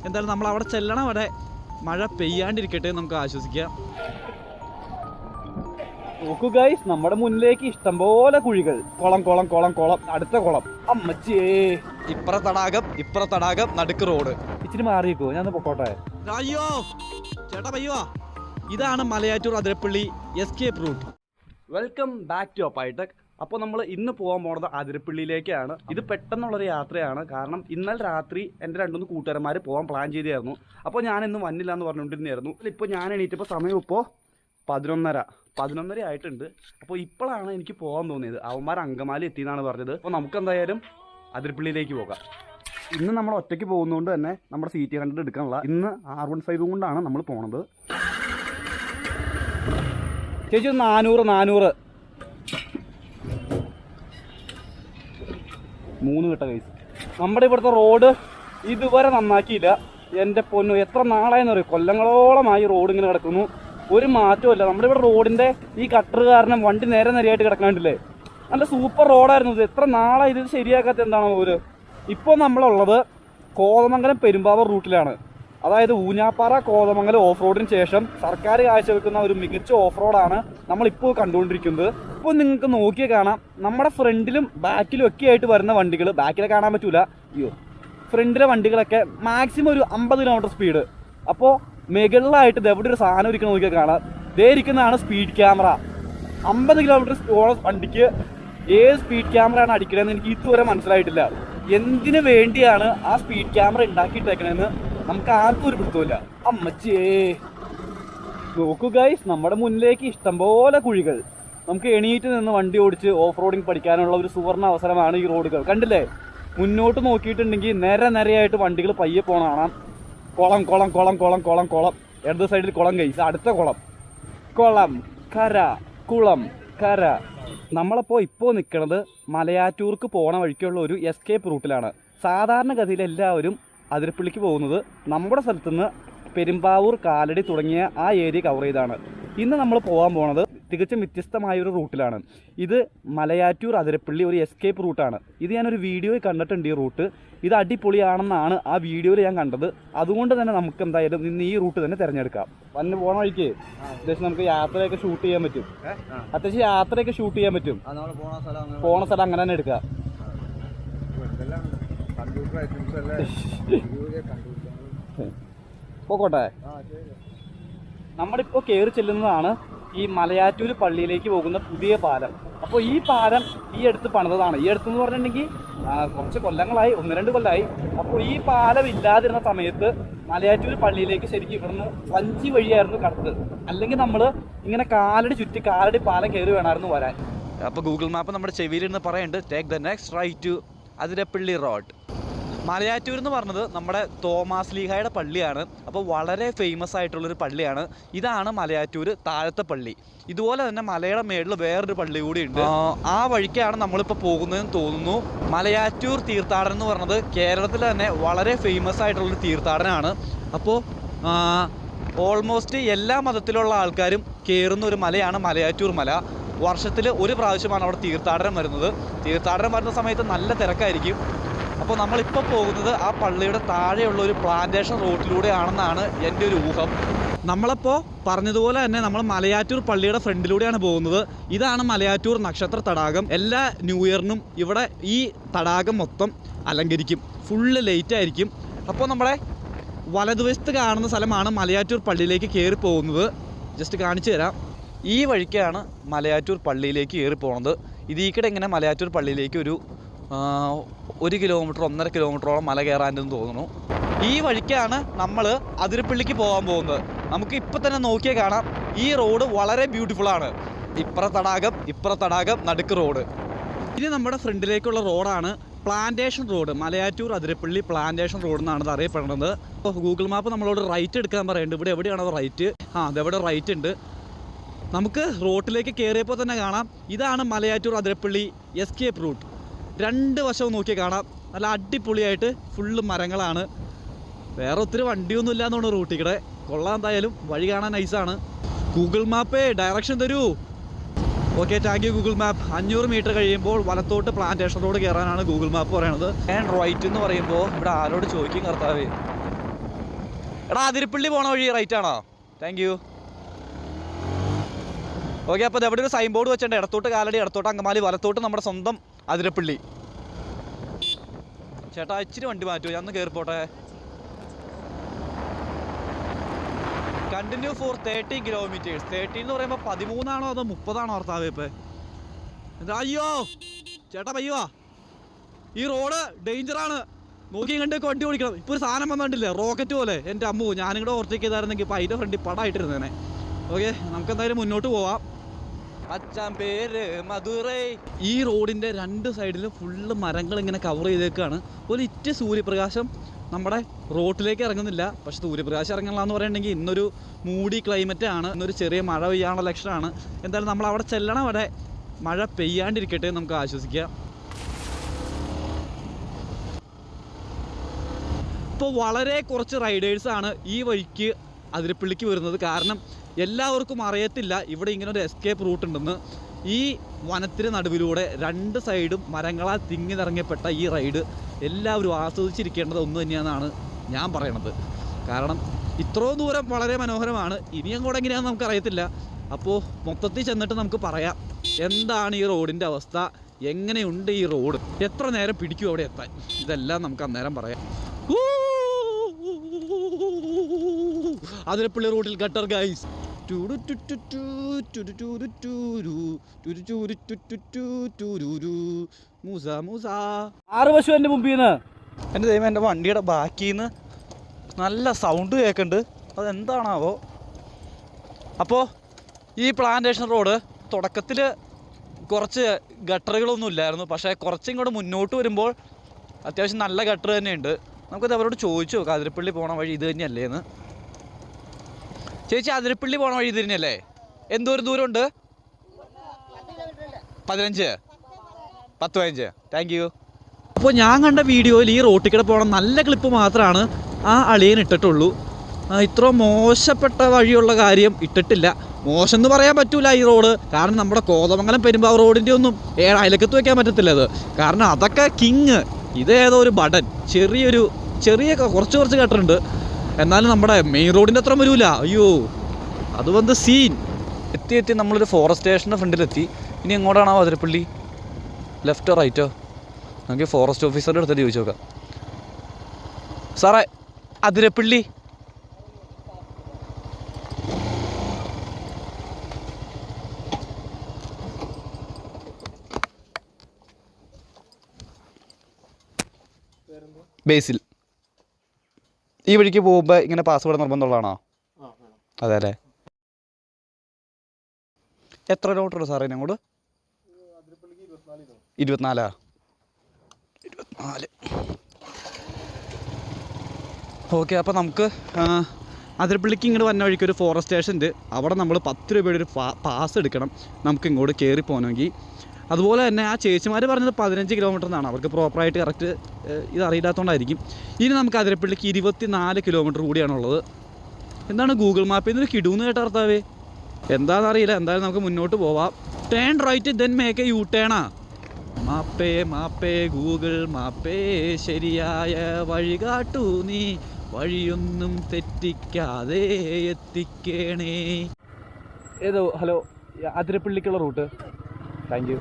എന്തായാലും നമ്മൾ അവിടെ ചെല്ലണം വരെ മഴ പെയ്യാണ്ടിരിക്കട്ടെ നമുക്ക് ആശ്വസിക്കാം. നോക്കൂ ഗൈസ്, നമ്മുടെ മുന്നിലേക്ക് ഇഷ്ടംപോലെ കുഴികൾ. കുളം കുളം കുളം കുളം, അടുത്ത കുളം. അമ്മച്ചിയേ, ഇപ്പുറ തടാകം നടുക്ക് റോഡ്. ഇച്ചിരി മാറിയേക്കോ, ഞാൻ പൊക്കോട്ടെ. അയ്യോ ചേട്ടാ പയ്യോ, ഇതാണ് Malayattoor Athirappilly escape route. Welcome back to അപ്പൈടെക്. അപ്പോൾ നമ്മൾ ഇന്ന് പോകാൻ പോണത് അതിരപ്പള്ളിയിലേക്കാണ്. ഇത് പെട്ടെന്നുള്ളൊരു യാത്രയാണ്. കാരണം ഇന്നലെ രാത്രി എൻ്റെ 2-3 കൂട്ടുകാരന്മാർ പോകാൻ പ്ലാൻ ചെയ്തായിരുന്നു. അപ്പോൾ ഞാനിന്ന് വന്നില്ല എന്ന് പറഞ്ഞുകൊണ്ടിരുന്നായിരുന്നു. ഇപ്പോൾ ഞാൻ എണീറ്റപ്പോൾ സമയം ഇപ്പോൾ 11:30 ആയിട്ടുണ്ട്. അപ്പോൾ ഇപ്പോഴാണ് എനിക്ക് പോകാൻ തോന്നിയത്. അവന്മാർ അങ്കമാലി എത്തിയെന്നാണ് പറഞ്ഞത്. അപ്പോൾ നമുക്കെന്തായാലും അതിരപ്പള്ളിയിലേക്ക് പോകാം. ഇന്ന് നമ്മൾ ഒറ്റയ്ക്ക് പോകുന്നതുകൊണ്ട് തന്നെ നമ്മുടെ സീറ്റ് കണ്ടിട്ട് എടുക്കാനുള്ള ഇന്ന് R15 കൊണ്ടാണ് നമ്മൾ പോണത്. ചേച്ചി 400 3 കിട്ട കൈസ്. നമ്മുടെ ഇവിടുത്തെ റോഡ് ഇതുവരെ നന്നാക്കിയില്ല. എൻ്റെ പൊന്നു, എത്ര നാളായെന്ന് പറയും, കൊല്ലങ്ങളോളമായി റോഡ് ഇങ്ങനെ കിടക്കുന്നു, ഒരു മാറ്റമില്ല. നമ്മുടെ ഇവിടെ റോഡിൻ്റെ ഈ കട്ടർ കാരണം വണ്ടി നേരെ നിരയായിട്ട് കിടക്കാണ്ടില്ലേ. നല്ല സൂപ്പർ റോഡായിരുന്നു ഇത്. എത്ര നാളായി ഇത് ശരിയാക്കാത്ത എന്താണോ ഒരു. ഇപ്പോൾ നമ്മളുള്ളത് കോതമംഗലം പെരുമ്പാവൂർ റൂട്ടിലാണ്. അതായത് ഊഞ്ഞാപ്പാറ കോതമംഗലം ഓഫ് റോഡിന് ശേഷം സർക്കാർ കാഴ്ചവെക്കുന്ന ഒരു മികച്ച ഓഫ് റോഡാണ് നമ്മളിപ്പോൾ കണ്ടുകൊണ്ടിരിക്കുന്നത്. ഇപ്പോൾ നിങ്ങൾക്ക് നോക്കിയാൽ കാണാം, നമ്മുടെ ഫ്രണ്ടിലും ബാക്കിലും ഒക്കെ ആയിട്ട് വരുന്ന വണ്ടികൾ, ബാക്കിലെ കാണാൻ പറ്റൂല, അയ്യോ, ഫ്രണ്ടിലെ വണ്ടികളൊക്കെ മാക്സിമം ഒരു 50 കിലോമീറ്റർ സ്പീഡ്. അപ്പോൾ മുകളിലായിട്ട് എവിടെ ഒരു സാധനം ഇരിക്കണം നോക്കിയാൽ കാണാം, ദേ ഇരിക്കുന്നതാണ് സ്പീഡ് ക്യാമറ. 50 കിലോമീറ്റർ വണ്ടിക്ക് ഏത് സ്പീഡ് ക്യാമറയാണ് അടിക്കണമെന്ന് എനിക്ക് ഇതുവരെ മനസ്സിലായിട്ടില്ല. എന്തിനു വേണ്ടിയാണ് ആ സ്പീഡ് ക്യാമറ ഉണ്ടാക്കിയിട്ടേക്കണെന്ന് നമുക്ക് ആർക്കും ഒരു പിടുത്തമില്ല. അമ്മച്ചിയേ, നോക്കൂ ഗൈസ്, നമ്മുടെ മുന്നിലേക്ക് ഇഷ്ടംപോലെ കുഴികൾ. നമുക്ക് എണീറ്റ് നിന്ന് വണ്ടി ഓടിച്ച് ഓഫ് റോഡിങ് പഠിക്കാനുള്ള ഒരു സുവർണ അവസരമാണ് ഈ റോഡുകൾ. കണ്ടില്ലേ, മുന്നോട്ട് നോക്കിയിട്ടുണ്ടെങ്കിൽ നിരയായിട്ട് വണ്ടികൾ പയ്യെ പോണ കാണാം. കുളം കുളം കുളം കുളം കുളം കുളം, ഇടത് സൈഡിൽ കുളം ഗൈസ്, അടുത്ത കുളം, കുളം കര, കുളം കര. ഇപ്പോൾ നിൽക്കുന്നത് മലയാറ്റൂർക്ക് പോണ വഴിക്കുള്ള ഒരു എസ്കേപ്പ് റൂട്ടിലാണ്. സാധാരണഗതിയിൽ എല്ലാവരും അതിരപ്പള്ളിക്ക് പോകുന്നത് നമ്മുടെ സ്ഥലത്തുനിന്ന് പെരുമ്പാവൂർ, കാലടി തുടങ്ങിയ ആ ഏരിയ കവർ ചെയ്താണ്. ഇന്ന് നമ്മൾ പോകാൻ പോണത് തികച്ചും വ്യത്യസ്തമായൊരു റൂട്ടിലാണ്. ഇത് മലയാറ്റൂർ അതിരപ്പള്ളി ഒരു എസ്കേപ്പ് റൂട്ടാണ്. ഇത് ഞാനൊരു വീഡിയോയിൽ കണ്ടിട്ടുണ്ട്. ഈ റൂട്ട് ഇത് അടിപൊളിയാണെന്നാണ് ആ വീഡിയോയിൽ ഞാൻ കണ്ടത്. അതുകൊണ്ട് തന്നെ നമുക്ക് എന്തായാലും ഇന്ന് ഈ റൂട്ട് തന്നെ തിരഞ്ഞെടുക്കാം. വന്ന് പോണ വഴിക്ക് അത്യാവശ്യം നമുക്ക് യാത്രയൊക്കെ ഷൂട്ട് ചെയ്യാൻ പറ്റും. പോണ സ്ഥലം അങ്ങനെ തന്നെ എടുക്കാം. പോക്കോട്ടെ. നമ്മളിപ്പോൾ കയറി ചെല്ലുന്നതാണ് ഈ മലയാറ്റൂർ പള്ളിയിലേക്ക് പോകുന്ന പുതിയ പാലം. അപ്പോൾ ഈ പാലം ഈ അടുത്ത് പണിതതാണ്. ഈ അടുത്തെന്ന് പറഞ്ഞിട്ടുണ്ടെങ്കിൽ കുറച്ച് കൊല്ലങ്ങളായി, 1-2 കൊല്ലമായി. അപ്പോൾ ഈ പാലം ഇല്ലാതിരുന്ന സമയത്ത് മലയാറ്റൂർ പള്ളിയിലേക്ക് ശരിക്കും ഇവിടുന്ന് വഞ്ചി വഴിയായിരുന്നു കടത്ത്. അല്ലെങ്കിൽ നമ്മൾ ഇങ്ങനെ കാലടി പാലം കയറി വേണമായിരുന്നു വരാൻ. അപ്പോൾ ഗൂഗിൾ മാപ്പ് നമ്മുടെ ചെവിയിലിരുന്ന് പറയുന്നുണ്ട്, take the next right to Athirappilly road. Malayattoor എന്ന് പറഞ്ഞത് നമ്മുടെ തോമാസ് ലീഹായുടെ പള്ളിയാണ്. അപ്പോൾ വളരെ ഫേമസ് ആയിട്ടുള്ളൊരു പള്ളിയാണ്. ഇതാണ് മലയാറ്റൂർ താഴത്തെ പള്ളി. ഇതുപോലെ തന്നെ മലയുടെ മേളിൽ വേറൊരു പള്ളി കൂടി ഉണ്ട്. ആ വഴിക്കാണ് നമ്മളിപ്പോൾ പോകുന്നതെന്ന് തോന്നുന്നു. മലയാറ്റൂർ തീർത്ഥാടനം എന്ന് പറഞ്ഞത് കേരളത്തിൽ തന്നെ വളരെ ഫേമസ് ആയിട്ടുള്ളൊരു തീർത്ഥാടനമാണ്. അപ്പോൾ ഓൾമോസ്റ്റ് എല്ലാ മതത്തിലുള്ള ആൾക്കാരും കയറുന്ന ഒരു മലയാണ് മലയാറ്റൂർ മല. വർഷത്തിൽ ഒരു പ്രാവശ്യമാണ് അവിടെ തീർത്ഥാടനം വരുന്നത്. തീർത്ഥാടനം വരുന്ന സമയത്ത് നല്ല തിരക്കായിരിക്കും. അപ്പോൾ നമ്മളിപ്പോൾ പോകുന്നത് ആ പള്ളിയുടെ താഴെയുള്ള ഒരു പ്ലാന്റേഷൻ റോഡിലൂടെയാണെന്നാണ് എൻ്റെ ഒരു ഊഹം. നമ്മളപ്പോൾ പറഞ്ഞതുപോലെ തന്നെ നമ്മൾ മലയാറ്റൂർ പള്ളിയുടെ ഫ്രണ്ടിലൂടെയാണ് പോകുന്നത്. ഇതാണ് മലയാറ്റൂർ നക്ഷത്ര തടാകം. എല്ലാ ന്യൂ ഇയറിനും ഇവിടെ ഈ തടാകം മൊത്തം അലങ്കരിക്കും, ഫുള്ള് ലൈറ്റ് ആയിരിക്കും. അപ്പോൾ നമ്മുടെ വലതുവശത്ത് കാണുന്ന സ്ഥലമാണ് മലയാറ്റൂർ പള്ളിയിലേക്ക് കയറി പോകുന്നത്. ജസ്റ്റ് കാണിച്ചു തരാം. ഈ വഴിക്കാണ് മലയാറ്റൂർ പള്ളിയിലേക്ക് കയറി പോകുന്നത്. ഇതിൽക്കിടെ ഇങ്ങനെ മലയാറ്റൂർ പള്ളിയിലേക്ക് ഒരു 1 കിലോമീറ്റർ 1.5 കിലോമീറ്ററോളം മല കയറാനെന്ന് തോന്നുന്നു. ഈ വഴിക്കാണ് നമ്മൾ അതിരപ്പള്ളിക്ക് പോകാൻ പോകുന്നത്. നമുക്ക് ഇപ്പം തന്നെ നോക്കിയാൽ കാണാം, ഈ റോഡ് വളരെ ബ്യൂട്ടിഫുള്ളാണ്. ഇപ്പുറ തടാകം നടുക്ക് റോഡ്. ഇനി നമ്മുടെ ഫ്രണ്ടിലേക്കുള്ള റോഡാണ് plantation road. Malayattoor Athirappilly plantation road എന്നാണ് ഇത് അറിയപ്പെടുന്നത്. അപ്പോൾ ഗൂഗിൾ മാപ്പ് നമ്മളോട് റൈറ്റ് എടുക്കാൻ പറയുന്നുണ്ട്. ഇവിടെ എവിടെയാണോ റൈറ്റ്? അതെവിടെ റൈറ്റ് ഉണ്ട്. നമുക്ക് റോട്ടിലേക്ക് കയറിയപ്പോൾ തന്നെ കാണാം, ഇതാണ് മലയാറ്റൂർ അതിരപ്പള്ളി എസ്കേപ്പ് റൂട്ട്. 2 വശവും നോക്കി കാണാം, നല്ല അടിപൊളിയായിട്ട് ഫുള്ള് മരങ്ങളാണ്. വേറെ ഒത്തിരി വണ്ടിയൊന്നും ഇല്ലാന്ന് തോന്നുന്നു റൂട്ടിൽ കൂടെ. കൊള്ളാം, എന്തായാലും വഴി കാണാൻ നൈസാണ്. ഗൂഗിൾ മാപ്പേ ഡയറക്ഷൻ തരൂ. Okay, thank you Google map. 500 metre കഴിയുമ്പോൾ വലത്തോട്ട് പ്ലാന്റേഷൻ റോഡ് കയറാനാണ് ഗൂഗിൾ മാപ്പ് പറയണത്. ആൻഡ് റൈറ്റ് എന്ന് പറയുമ്പോൾ ഇവിടെ ആരോട് ചോദിക്കും കർത്താവേ. എടാ അതിരപ്പള്ളി പോണ വഴി റൈറ്റ് ആണോ? Thank you. ഓക്കെ, അപ്പോൾ എവിടെ ഒരു സൈൻ ബോർഡ് വെച്ചിട്ടുണ്ട്, ഇടത്തോട്ട് കാലടി, ഇടത്തോട്ട് അങ്കമാലി, വലത്തോട്ട് നമ്മുടെ സ്വന്തം അതിരപ്പള്ളി. ചേട്ടാ ഇച്ചിരി വണ്ടി മാറ്റുമോ, ഞാൻ ഒന്ന് കയറിപ്പോട്ടെ. Continue for 30 kilometres. 30 എന്ന് പറയുമ്പോൾ 13 അതോ 30 ഓർത്താവേ ഇപ്പം? എന്താ അയ്യോ ചേട്ടാ പയ്യോ, ഈ റോഡ് ഡേഞ്ചറാണ്, നോക്കി കണ്ടൊക്കെ വണ്ടി ഓടിക്കണം. ഇപ്പോൾ ഒരു സാധനം വന്നിട്ടില്ലേ റോക്കറ്റ് പോലെ, എൻ്റെ അമ്മു ഞാനിവിടെ ഓവർടേക്ക് ചെയ്തായിരുന്നെങ്കിൽ ഇപ്പോൾ അതിൻ്റെ ഫ്രണ്ടിൽ പടമായിട്ടിരുന്നേനെ. ഓക്കെ, നമുക്ക് എന്തായാലും മുന്നോട്ട് പോവാം. അച്ഛൻ പേര് മധുരൈ. ഈ റോഡിൻ്റെ 2 സൈഡിലും ഫുള്ള് മരങ്ങൾ ഇങ്ങനെ കവർ ചെയ്തേക്കാണ്. ഒരു ഇറ്റ് സൂര്യപ്രകാശം നമ്മുടെ റോട്ടിലേക്ക് ഇറങ്ങുന്നില്ല. പക്ഷെ സൂര്യപ്രകാശം ഇറങ്ങണില്ല എന്ന് പറയുന്നുണ്ടെങ്കിൽ ഇന്നൊരു മൂടി ക്ലൈമറ്റ് ആണ്, ഇന്നൊരു ചെറിയ മഴ പെയ്യാനുള്ള ലക്ഷണമാണ്. എന്തായാലും നമ്മൾ അവിടെ ചെല്ലണം വരെ മഴ പെയ്യാണ്ടിരിക്കട്ടെ നമുക്ക് ആശ്വസിക്കാം. ഇപ്പോൾ വളരെ കുറച്ച് റൈഡേഴ്സാണ് ഈ വഴിക്ക് അതിരപ്പള്ളിക്ക് വരുന്നത്. കാരണം എല്ലാവർക്കും അറിയത്തില്ല ഇവിടെ ഇങ്ങനെ ഒരു എസ്കേപ്പ് റൂട്ട് ഉണ്ടെന്ന്. ഈ വനത്തിന് നടുവിലൂടെ 2 സൈഡും മരങ്ങളാൽ തിങ്ങി നിറങ്ങപ്പെട്ട ഈ റൈഡ് എല്ലാവരും ആസ്വദിച്ചിരിക്കേണ്ടത് ഒന്ന് തന്നെയാണെന്നാണ് ഞാൻ പറയണത്. കാരണം ഇത്രയും ദൂരം വളരെ മനോഹരമാണ്. ഇനി അങ്ങോട്ട് എങ്ങനെയാണെന്ന് നമുക്കറിയത്തില്ല. അപ്പോൾ മൊത്തത്തിൽ ചെന്നിട്ട് നമുക്ക് പറയാം എന്താണ് ഈ റോഡിൻ്റെ അവസ്ഥ, എങ്ങനെയുണ്ട് ഈ റോഡ്, എത്ര നേരം പിടിക്കും അവിടെ എത്താൻ, ഇതെല്ലാം നമുക്ക് അന്നേരം പറയാം. അതിരപ്പള്ളി റോഡിൽ ഗട്ടർ ഗൈസ്. ആറുവശം എൻ്റെ മുമ്പിൽ നിന്ന്, എൻ്റെ ദൈവം, എൻ്റെ വണ്ടിയുടെ ബാക്കിൽ നിന്ന് നല്ല സൗണ്ട് കേൾക്കുന്നുണ്ട്, അതെന്താണാവോ. അപ്പോൾ ഈ പ്ലാന്റേഷൻ റോഡ് തുടക്കത്തിൽ കുറച്ച് ഗട്ടറുകളൊന്നും ഇല്ലായിരുന്നു. പക്ഷേ കുറച്ചിങ്ങോട്ട് മുന്നോട്ട് വരുമ്പോൾ അത്യാവശ്യം നല്ല ഗട്ടർ തന്നെയുണ്ട്. നമുക്കത് അവരോട് ചോദിച്ചു നോക്കാം, അതിരപ്പള്ളി പോണ വഴി ഇത് തന്നെയല്ലേ എന്ന്. ചേച്ചി അതിരപ്പള്ളി പോണ വഴി ഇത് തന്നെയല്ലേ? എന്തോരം ദൂരമുണ്ട്? 15. Thank you. അപ്പോൾ ഞാൻ കണ്ട വീഡിയോയിൽ ഈ റോട്ടിൽ കൂടെ പോകണം നല്ല ക്ലിപ്പ് മാത്രമാണ് ആ അളിയൻ ഇട്ടിട്ടുള്ളൂ. ഇത്ര മോശപ്പെട്ട വഴിയുള്ള കാര്യം ഇട്ടിട്ടില്ല. മോശം എന്ന് പറയാൻ പറ്റൂല ഈ റോഡ്, കാരണം നമ്മുടെ കോതമംഗലം പെരുമ്പാവൂർ റോഡിൻ്റെ ഒന്നും അയലക്കത്ത് വയ്ക്കാൻ പറ്റത്തില്ല അത്. കാരണം അതൊക്കെ കിങ്, ഇതേതോ ഒരു ബടൻ, ചെറിയ കുറച്ച് കട്ടറുണ്ട്. എന്നാലും നമ്മുടെ മെയിൻ റോഡിൻ്റെ അത്ര വരൂല. അയ്യോ അത് വന്ന് സീൻ. എത്തി നമ്മളൊരു ഫോറസ്റ്റ് സ്റ്റേഷൻ്റെ ഫ്രണ്ടിലെത്തി. ഇനി എങ്ങോട്ടാണോ അതിരപ്പള്ളി? ലെഫ്റ്റോ റൈറ്റോ? നമുക്ക് ഫോറസ്റ്റ് ഓഫീസറുടെ അടുത്തിട്ട് ചോദിച്ചു നോക്കാം. സാറേ അതിരപ്പള്ളി ബേസിൽ ഈ വഴിക്ക് പോകുമ്പോൾ ഇങ്ങനെ പാസ്വേഡ് നിർബന്ധമുള്ളതാണോ? അതെ അല്ലേ. എത്ര കിലോമീറ്റർ ഉണ്ട് സാറേ ഞങ്ങോട്ട്? 24. ഓക്കെ, അപ്പോൾ നമുക്ക് അതിരപ്പള്ളിക്ക് ഇങ്ങോട്ട് വന്ന വഴിക്ക് ഒരു ഫോറസ്റ്റ് സ്റ്റേഷൻ ഉണ്ട്. അവിടെ നമ്മൾ 10 രൂപയുടെ ഒരു പാസ് എടുക്കണം നമുക്ക് ഇങ്ങോട്ട് കയറി പോകണമെങ്കിൽ. അതുപോലെ തന്നെ ആ ചേച്ചിമാർ പറഞ്ഞത് 15 കിലോമീറ്റർ എന്നാണ്. അവർക്ക് പ്രോപ്പറായിട്ട് കറക്റ്റ് ഇത് അറിയില്ലാത്തതുകൊണ്ടായിരിക്കും. ഇനി നമുക്ക് അതിരപ്പള്ളിക്ക് 24 കിലോമീറ്റർ കൂടിയാണുള്ളത്. എന്താണ് ഗൂഗിൾ മാപ്പിൽ നിന്നൊരു കിടൂന്ന് കേട്ട ഭർത്താവേ, എന്താണെന്നറിയില്ല. എന്തായാലും നമുക്ക് മുന്നോട്ട് പോവാം. Turn right then make a U ടേണാ. മാപ്പേ ഗൂഗിൾ മാപ്പേ, ശരിയായ വഴി കാട്ടൂ നീ, വഴിയൊന്നും തെറ്റിക്കാതെ എത്തിക്കണേ. ഏതോ ഹലോ, അതിരപ്പള്ളിക്കുള്ള route. Thank you.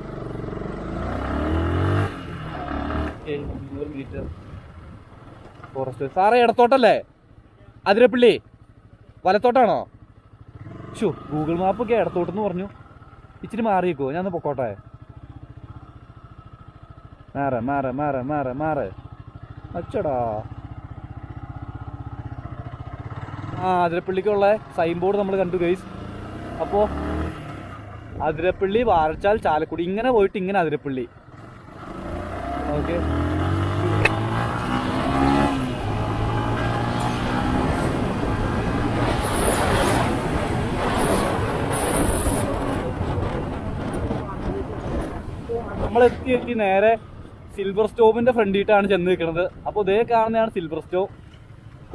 100 metre forest. സാറേ ഇടത്തോട്ടല്ലേ അതിരപ്പള്ളി? വലത്തോട്ടാണോ? ഷോ, ഗൂഗിൾ മാപ്പൊക്കെ ഇടത്തോട്ടെന്ന് പറഞ്ഞു. ഇച്ചിരി മാറിയേക്കോ, ഞാൻ ഒന്ന് പൊക്കോട്ടെ. മാറ് അച്ചടാ. അതിരപ്പള്ളിക്കുള്ള സൈൻ ബോർഡ് നമ്മൾ കണ്ടു ഗൈസ്. അപ്പോൾ അതിരപ്പള്ളി, വാഴച്ചാൽ, ചാലക്കുടി, ഇങ്ങനെ പോയിട്ട് ഇങ്ങനെ അതിരപ്പള്ളി. ഓക്കെ, നമ്മൾ എത്തി നേരെ സിൽവർ സ്റ്റോവിൻ്റെ ഫ്രണ്ടിട്ടാണ് ചെന്ന് നിൽക്കുന്നത്. അപ്പോൾ ഇതേ കാണുന്നതാണ് സിൽവർ സ്റ്റോവ്.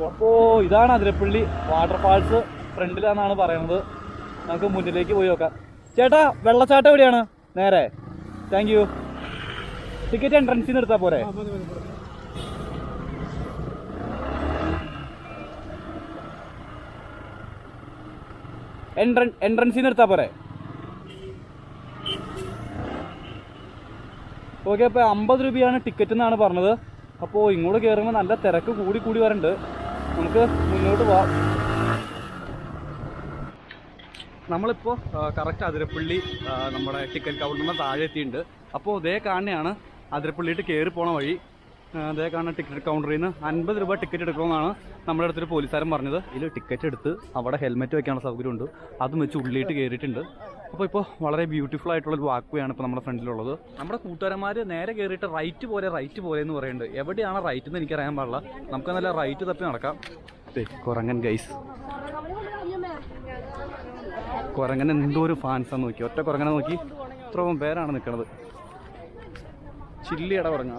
അപ്പോൾ ഇതാണ് അതിരപ്പള്ളി വാട്ടർഫാൾസ് ഫ്രണ്ടിലാണെന്നാണ് പറയുന്നത്. നമുക്ക് മുന്നിലേക്ക് പോയി നോക്കാം. ചേട്ടാ വെള്ളച്ചാട്ടം എവിടെയാണ്? നേരെ. Thank you. ടിക്കറ്റ് എൻട്രൻസിൽ നിന്ന് എടുത്താൽ പോരെ? എൻട്രൻസിൽ നിന്ന് എടുത്താൽ പോരെ? ഓക്കെ, അപ്പോൾ 50 രൂപയാണ് ടിക്കറ്റ് എന്നാണ് പറഞ്ഞത്. അപ്പോൾ ഇങ്ങോട്ട് കയറുമ്പോൾ നല്ല തിരക്ക് കൂടി വരുന്നുണ്ട്. നമുക്ക് മുന്നോട്ട് പോവാം. നമ്മളിപ്പോൾ കറക്റ്റ് അതിരപ്പള്ളി നമ്മുടെ ടിക്കറ്റ് കൗണ്ടറിന് താഴെ എത്തിയിട്ടുണ്ട്. അപ്പോൾ ഇതേ കാണുന്നതാണ് അതിരപ്പള്ളിയിട്ട് കയറി പോണ വഴി. അതേ കാണുന്ന ടിക്കറ്റ് കൗണ്ടറിൽ നിന്ന് 50 രൂപ ടിക്കറ്റ് എടുക്കണമെന്നാണ് നമ്മുടെ അടുത്തൊരു പോലീസുകാരൻ പറഞ്ഞത്. ഇതിൽ ടിക്കറ്റ് എടുത്ത് അവിടെ ഹെൽമെറ്റ് വെക്കാനുള്ള സൗകര്യമുണ്ട്, അതും വെച്ച് ഉള്ളിയിട്ട് കയറിയിട്ടുണ്ട്. അപ്പോൾ വളരെ ബ്യൂട്ടിഫുൾ ആയിട്ടുള്ളൊരു വാക്ക് വേയാണ് ഇപ്പോൾ നമ്മുടെ ഫ്രണ്ടിലുള്ളത്. നമ്മുടെ കൂട്ടുകാരന്മാർ നേരെ കയറിയിട്ട് റൈറ്റ് പോലെ എന്ന് പറയുന്നുണ്ട്. എവിടെയാണ് റൈറ്റ് എന്ന് എനിക്കറിയാൻ പാടില്ല. നമുക്ക് നല്ല റൈറ്റ് തപ്പി നടക്കാം. കുരങ്ങൻ ഗൈസ്, കുരങ്ങൻ എന്തോ ഒരു ഫാൻസാന്ന് നോക്കി, ഒറ്റ കുരങ്ങനെ നോക്കി ഇത്രയും പേരാണ് നിൽക്കുന്നത്. ചില്ലിയട കുരങ്ങ.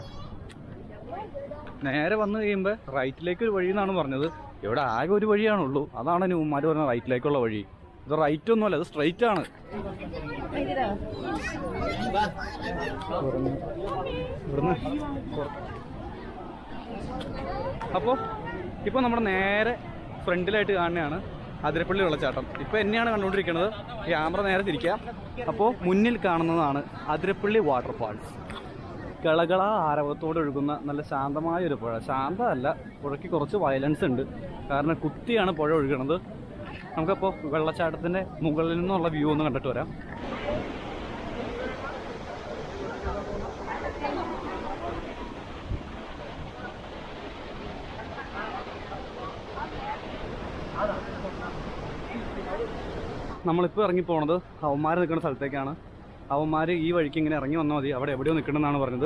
നേരെ വന്നു കഴിയുമ്പോൾ റൈറ്റിലേക്ക് ഒരു വഴി എന്നാണ് പറഞ്ഞത്. ഇവിടെ ആകെ ഒരു വഴിയാണുള്ളൂ, അതാണ് ഉമ്മാർ പറഞ്ഞത് റൈറ്റിലേക്കുള്ള വഴി. ഇത് റൈറ്റ് ഒന്നുമല്ല, ഇത് സ്ട്രൈറ്റ് ആണ്. അപ്പോൾ ഇപ്പോൾ നമ്മുടെ നേരെ ഫ്രണ്ടിലായിട്ട് കാണുന്നതാണ് അതിരപ്പള്ളി വെള്ളച്ചാട്ടം. ഇപ്പോൾ എന്നെയാണ് കണ്ടുകൊണ്ടിരിക്കുന്നത്. ക്യാമറ നേരെ തിരിക്കാം. അപ്പോൾ മുന്നിൽ കാണുന്നതാണ് അതിരപ്പള്ളി വാട്ടർഫാൾസ്. കളകള ആരവത്തോടെ ഒഴുകുന്ന നല്ല ശാന്തമായ ഒരു പുഴ. ശാന്തമല്ല, പുഴയ്ക്ക് കുറച്ച് വയലൻസ് ഉണ്ട്, കാരണം കുത്തിയാണ് പുഴ ഒഴുകണത്. നമുക്കപ്പോൾ വെള്ളച്ചാട്ടത്തിൻ്റെ മുകളിൽ നിന്നുള്ള വ്യൂ ഒന്ന് കണ്ടിട്ട് വരാം. നമ്മളിപ്പോൾ ഇറങ്ങിപ്പോണത് അവന്മാർ നിൽക്കുന്ന സ്ഥലത്തേക്കാണ്. അവന്മാർ ഈ വഴിക്ക് ഇങ്ങനെ ഇറങ്ങി വന്നാൽ മതി, അവിടെ എവിടെയോ നിൽക്കണമെന്നാണ് പറഞ്ഞത്.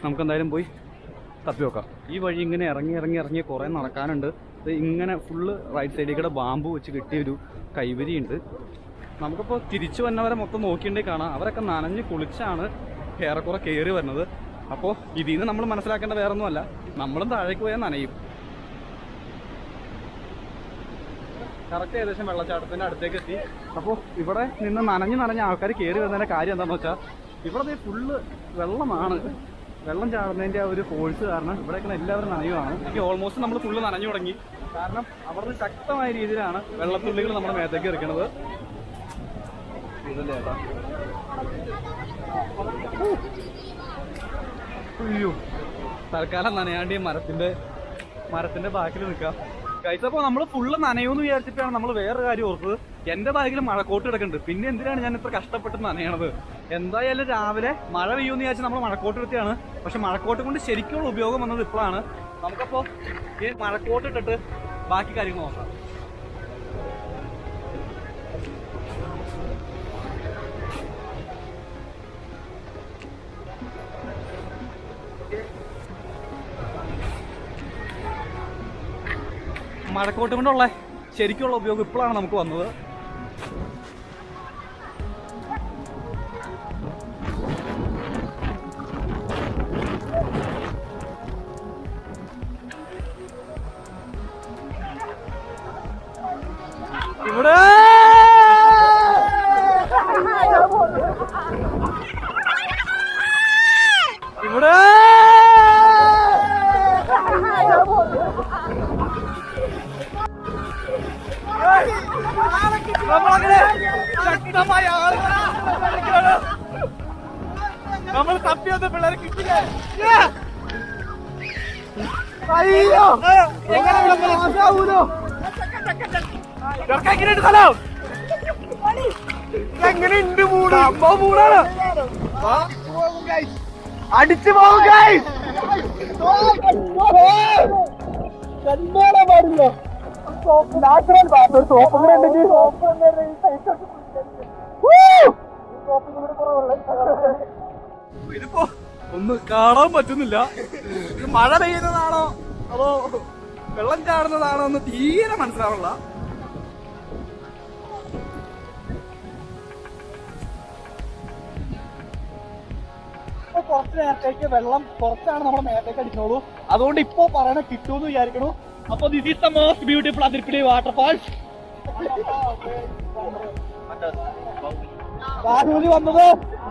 നമുക്കെന്തായാലും പോയി തപ്പി നോക്കാം. ഈ വഴി ഇങ്ങനെ ഇറങ്ങി കുറേ നടക്കാനുണ്ട്. ഇങ്ങനെ ഫുള്ള് റൈറ്റ് സൈഡിൽ കൂടെ ബാമ്പു വെച്ച് കിട്ടിയൊരു കൈവരിയുണ്ട്. നമുക്കിപ്പോൾ തിരിച്ചു വന്നവരെ മൊത്തം നോക്കിയിട്ടുണ്ടെങ്കിൽ കാണാം, അവരൊക്കെ നനഞ്ഞ് കുളിച്ചാണ് ഏറെക്കുറെ കയറി വരുന്നത്. അപ്പോൾ ഇതിൽ നിന്ന് നമ്മൾ മനസ്സിലാക്കേണ്ട വേറൊന്നുമല്ല, നമ്മളും താഴേക്ക് പോയാൽ നനയും. കറക്റ്റ് ഏകദേശം വെള്ളച്ചാട്ടത്തിൻ്റെ അടുത്തേക്ക് എത്തി. അപ്പോൾ ഇവിടെ നിന്ന് നനഞ്ഞ് ആൾക്കാർ കയറി വരുന്നതിൻ്റെ കാര്യം എന്താണെന്ന് വെച്ചാൽ, ഇവിടെ ഫുള്ള് വെള്ളമാണ്. വെള്ളം ചാടുന്നതിൻ്റെ ആ ഒരു ഫോഴ്സ് കാരണം ഇവിടേക്ക് എല്ലാവരും നനയുവാണ്. എനിക്ക് ഓൾമോസ്റ്റ് നമ്മൾ ഫുള്ള് നനഞ്ഞു തുടങ്ങി, കാരണം അവിടുന്ന് ശക്തമായ രീതിയിലാണ് വെള്ളത്തുള്ളികൾ നമ്മുടെ മേത്തേക്ക് എറിക്കണത്. ഇതല്ലേ ഏട്ടാ, അയ്യോ, തൽക്കാലം നനയാണ്ടി മരത്തിന്റെ ബാക്കിൽ നിൽക്കാം. കഴിച്ചപ്പോൾ നമ്മൾ ഫുള്ള് നനയൂന്ന് വിചാരിച്ചിട്ടാണ് നമ്മൾ വേറൊരു കാര്യം ഓർത്തത്. എൻ്റെ ബാഗിൽ മഴക്കോട്ട് കിടക്കുന്നുണ്ട്, പിന്നെ എന്തിനാണ് ഞാൻ ഇത്ര കഷ്ടപ്പെട്ട് നനയണത്? എന്തായാലും രാവിലെ മഴ പെയ്യുമെന്ന് വിചാരിച്ച് നമ്മൾ മഴക്കോട്ട് എടുത്തിയാണ്. പക്ഷെ മഴക്കോട്ട് കൊണ്ട് ശരിക്കുള്ള ഉപയോഗം വന്നത് ഇപ്പോഴാണ്. നമുക്കപ്പോൾ ഈ മഴക്കോട്ട് ഇട്ടിട്ട് ബാക്കി കാര്യങ്ങൾ നോക്കാം. മഴക്കോട്ട് കൊണ്ടുള്ള ശരിക്കുള്ള ഉപയോഗം ഇപ്പോഴാണ് നമുക്ക് വന്നത്. ഇവിടെ നമ്മളങ്ങനെ ശക്തമായ നമ്മൾ തപ്പിയൊന്ന് പിള്ളേരെ കിട്ടില്ല. അയ്യോ, എങ്ങനെയുണ്ട് മൂടാണ് അടിച്ചു പോകും. പാടില്ല, നാച്ചുറൽ സോപ്പ് ഇതിപ്പോ ഒന്ന് കാണാൻ പറ്റുന്നില്ല. മഴ പെയ്യുന്നതാണോ അതോ വെള്ളം ചാടുന്നതാണോ എന്ന് തീരെ മനസ്സിലാവില്ല. കുറച്ച് നേരത്തേക്ക് വെള്ളം കുറച്ചാണ് നമ്മുടെ മേത്തേക്ക് അടിക്കുന്നുള്ളൂ. അതുകൊണ്ട് ഇപ്പോ പറയണ കിട്ടുമെന്ന് വിചാരിക്കണു. അപ്പൊ this is the most beautiful Athirappilly waterfalls. Baahubali വന്നത്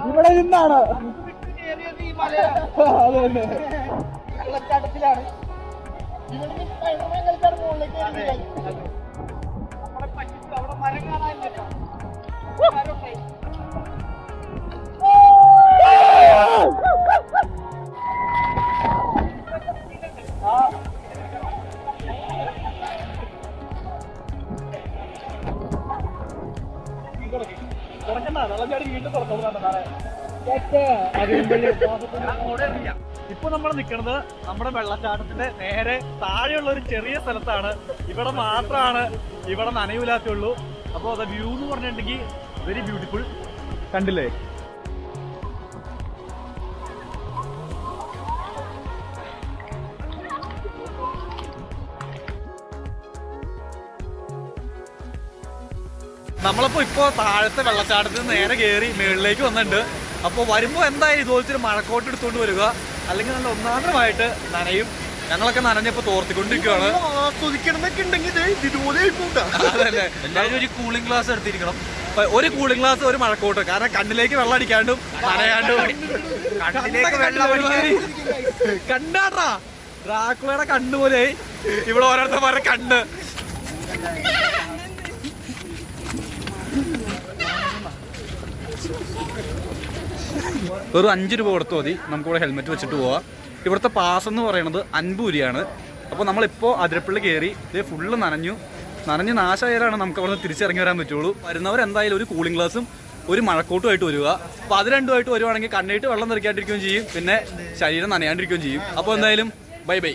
ഇവിടെ നിന്നാണ്. അത് തന്നെ വെള്ളച്ചാട്ടത്തിലാണ്. അവിടെ മരം കാണാനില്ല. ഇപ്പൊ നമ്മൾ നിൽക്കുന്നത് നമ്മുടെ വെള്ളച്ചാട്ടത്തിന്റെ നേരെ താഴെയുള്ള ഒരു ചെറിയ സ്ഥലത്താണ്. ഇവിടെ മാത്രമാണ് ഇവിടെ നനയില്ലാത്തുള്ളൂ. അപ്പോൾ അത് വ്യൂ എന്ന് പറഞ്ഞിട്ടുണ്ടെങ്കിൽ വെരി ബ്യൂട്ടിഫുൾ. കണ്ടില്ലേ? നമ്മളിപ്പോ താഴത്തെ വെള്ളച്ചാട്ടത്തിൽ നിന്ന് നേരെ കയറി മുകളിലേക്ക് വന്നിട്ടുണ്ട്. അപ്പോൾ വരുമ്പോൾ എന്തായാലും ഇതുപോലത്തെ മഴക്കോട്ട് എടുത്തുകൊണ്ട് വരിക, അല്ലെങ്കിൽ നല്ല ഒന്നാന്തരമായിട്ട് നനയും. ഞങ്ങളൊക്കെ നനഞ്ഞപ്പോ തോർത്തിക്കൊണ്ടിരിക്കുകയാണ്. അതല്ലേ, എല്ലാവരും ഒരു കൂളിംഗ് ഗ്ലാസ് എടുത്തിരിക്കണം. ഒരു കൂളിംഗ് ഗ്ലാസ്, ഒരു മഴക്കോട്ട്. കാരണം കണ്ണിലേക്ക് വെള്ളം അടിക്കാണ്ടും നനയാണ്ടും. കണ്ടാട്ടാ ഡ്രാക്കുളയുടെ കണ്ണുപോലെ ഇവിടെ ഓരോരുത്തന്മാരുടെ കണ്ണ്. ഒരു 5 രൂപ കൊടുത്തു മതി നമുക്കിവിടെ ഹെൽമെറ്റ് വെച്ചിട്ട് പോവാം. ഇവിടുത്തെ പാസ് എന്ന് പറയുന്നത് 50 രൂപയാണ്. അപ്പോൾ നമ്മളിപ്പോൾ അതിരപ്പള്ളി കയറി ഇത് ഫുള്ള് നനഞ്ഞ് നാശമായാലാണ് നമുക്ക് അവിടെ നിന്ന് തിരിച്ചിറങ്ങി വരാൻ പറ്റുള്ളൂ. വരുന്നവരെന്തായാലും ഒരു കൂളിംഗ് ഗ്ലാസും ഒരു മഴക്കോട്ടുമായിട്ട് വരിക. അപ്പോൾ അത് രണ്ടുമായിട്ട് വരുവാണെങ്കിൽ കണ്ണിട്ട് വെള്ളം തെറിക്കാണ്ടിരിക്കുകയും ചെയ്യും, പിന്നെ ശരീരം നനയാണ്ടിരിക്കുകയും ചെയ്യും. അപ്പോൾ എന്തായാലും ബൈ ബൈ.